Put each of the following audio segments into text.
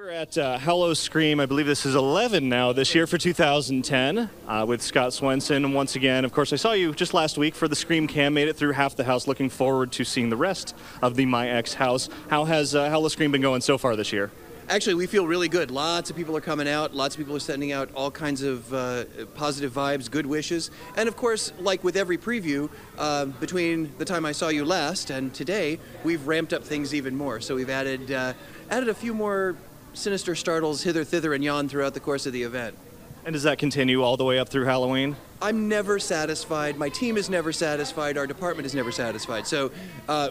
We're at Howl-O-Scream. I believe this is 11 now this year for 2010 with Scott Swenson. And once again, of course, I saw you just last week for the Scream Cam, made it through half the house. Looking forward to seeing the rest of the My X house. How has Howl-O-Scream been going so far this year? Actually, we feel really good. Lots of people are coming out. Lots of people are sending out all kinds of positive vibes, good wishes. And of course, like with every preview, between the time I saw you last and today, we've ramped up things even more. So we've added a few more sinister startles hither, thither, and yon throughout the course of the event. And does that continue all the way up through Halloween? I'm never satisfied. My team is never satisfied. Our department is never satisfied. So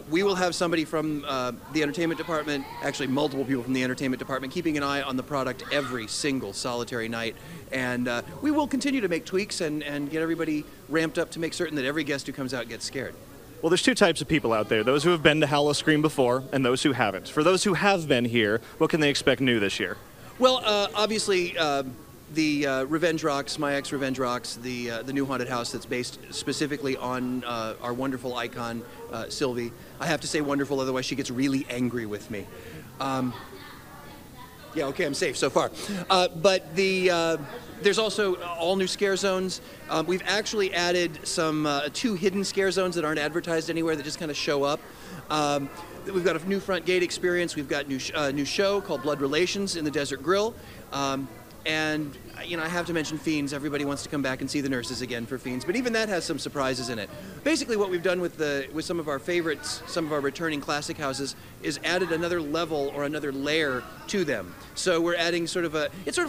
we will have somebody from the entertainment department, actually multiple people from the entertainment department, keeping an eye on the product every single solitary night. And we will continue to make tweaks and get everybody ramped up to make certain that every guest who comes out gets scared. Well, there's two types of people out there, those who have been to Howl-O-Scream before and those who haven't. For those who have been here, what can they expect new this year? Well, obviously, the Revenge Rocks, My X Revenge Rocks, the new haunted house that's based specifically on our wonderful icon, Sylvie. I have to say wonderful, otherwise she gets really angry with me. Yeah, okay, I'm safe so far. But there's also all new scare zones. We've actually added some 2 hidden scare zones that aren't advertised anywhere that just kind of show up. We've got a new front gate experience. We've got new show called Blood Relations in the Desert Grill. And, you know, I have to mention Fiends. Everybody wants to come back and see the nurses again for Fiends, but even that has some surprises in it. Basically, what we've done with some of our favorites, some of our returning classic houses, is added another level or another layer to them. So we're adding it's sort of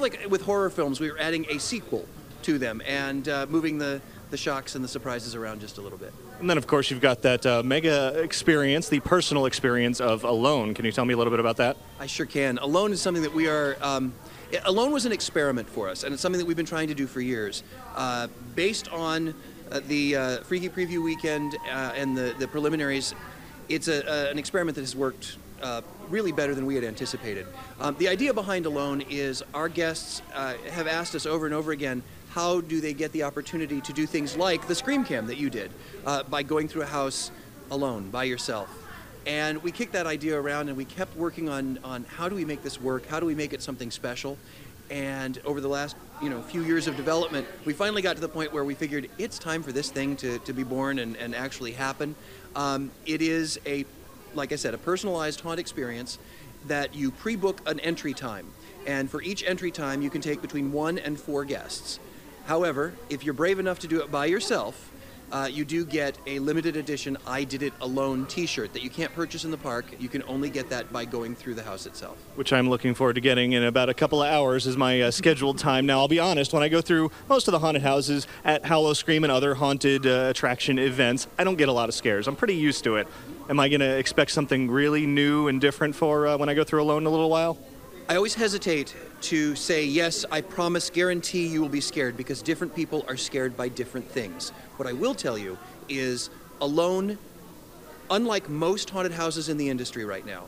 like with horror films, we're adding a sequel to them and moving the shocks and the surprises around just a little bit. And then, of course, you've got that mega experience, the personal experience of Alone. Can you tell me a little bit about that? I sure can. Alone is something that we are... Alone was an experiment for us, and it's something that we've been trying to do for years. Based on the Freaky Preview weekend and the preliminaries, it's an experiment that has worked really better than we had anticipated. The idea behind Alone is our guests have asked us over and over again, how do they get the opportunity to do things like the Scream Cam that you did, by going through a house alone, by yourself. And we kicked that idea around and we kept working on how do we make this work, how do we make it something special. And over the last few years of development, we finally got to the point where we figured it's time for this thing to be born and actually happen. It is, like I said, a personalized haunt experience that you pre-book an entry time. And for each entry time, you can take between 1 and 4 guests. However, if you're brave enough to do it by yourself, you do get a limited edition I Did It Alone t-shirt that you can't purchase in the park. You can only get that by going through the house itself. Which I'm looking forward to getting in about a couple of hours is my scheduled time. Now, I'll be honest, when I go through most of the haunted houses at Howl-O-Scream and other haunted attraction events, I don't get a lot of scares. I'm pretty used to it. Am I going to expect something really new and different for when I go through Alone in a little while? I always hesitate to say, yes, I promise, guarantee you will be scared, because different people are scared by different things. What I will tell you is Alone, unlike most haunted houses in the industry right now,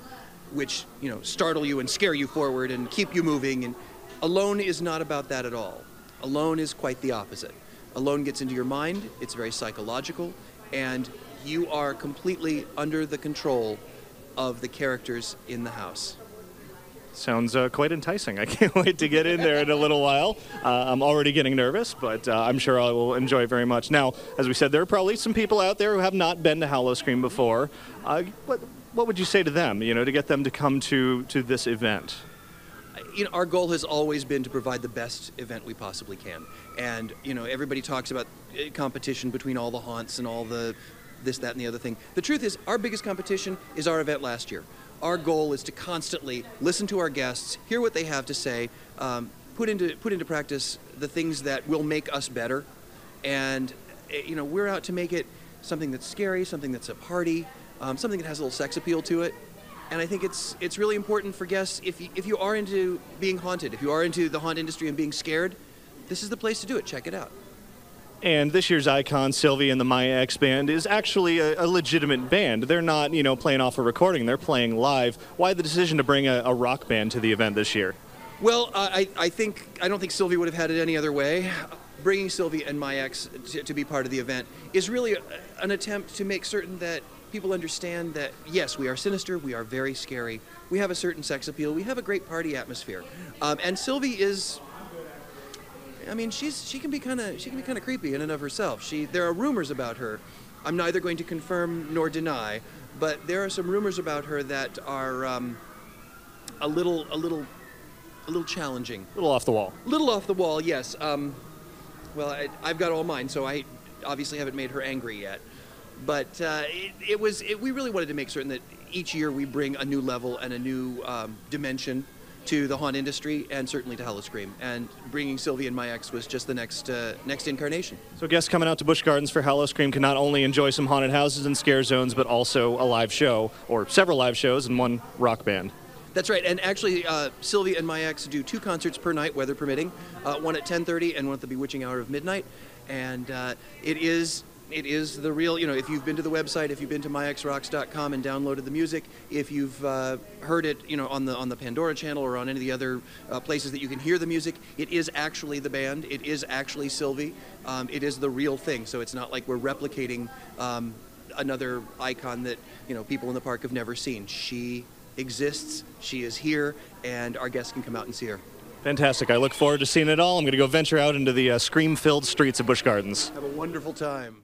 which, startle you and scare you forward and keep you moving, and Alone is not about that at all. Alone is quite the opposite. Alone gets into your mind, it's very psychological, and you are completely under the control of the characters in the house. Sounds quite enticing. I can't wait to get in there in a little while. I'm already getting nervous, but I'm sure I will enjoy it very much. Now, as we said, there are probably some people out there who have not been to Howl-O-Scream before. What would you say to them, to get them to come to this event? Our goal has always been to provide the best event we possibly can. And, everybody talks about competition between all the haunts and all the this, that, and the other thing. The truth is, our biggest competition is our event last year. Our goal is to constantly listen to our guests, hear what they have to say, put into practice the things that will make us better. And, we're out to make it something that's scary, something that's a party, something that has a little sex appeal to it. And I think it's really important for guests, if you are into being haunted, if you are into the haunt industry and being scared, this is the place to do it. Check it out. And this year's icon, Sylvie and the My X band, is actually a legitimate band. They're not, playing off a recording. They're playing live. Why the decision to bring a rock band to the event this year? Well, I don't think Sylvie would have had it any other way. Bringing Sylvie and My X to be part of the event is really an attempt to make certain that people understand that, yes, we are sinister, we are very scary, we have a certain sex appeal, we have a great party atmosphere. And Sylvie is, I mean, she can be kind of creepy in and of herself. There are rumors about her. I'm neither going to confirm nor deny, but there are some rumors about her that are a little challenging. A little off the wall. Little off the wall, yes. Well, I've got all mine, so I obviously haven't made her angry yet. But we really wanted to make certain that each year we bring a new level and a new dimension to the haunt industry, and certainly to Howl-O-Scream. And bringing Sylvie and My X was just the next incarnation. So guests coming out to Busch Gardens for Howl-O-Scream can not only enjoy some haunted houses and scare zones, but also a live show, or several live shows and one rock band. That's right, and actually, Sylvie and My X do 2 concerts per night, weather permitting, one at 10:30 and one at the bewitching hour of midnight. And it is the real, if you've been to the website, if you've been to myxrocks.com and downloaded the music, if you've heard it, on the Pandora channel or on any of the other places that you can hear the music, it is actually the band. It is actually Sylvie. It is the real thing. So it's not like we're replicating another icon that, people in the park have never seen. She exists, she is here, and our guests can come out and see her. Fantastic. I look forward to seeing it all. I'm going to go venture out into the scream-filled streets of Busch Gardens. Have a wonderful time.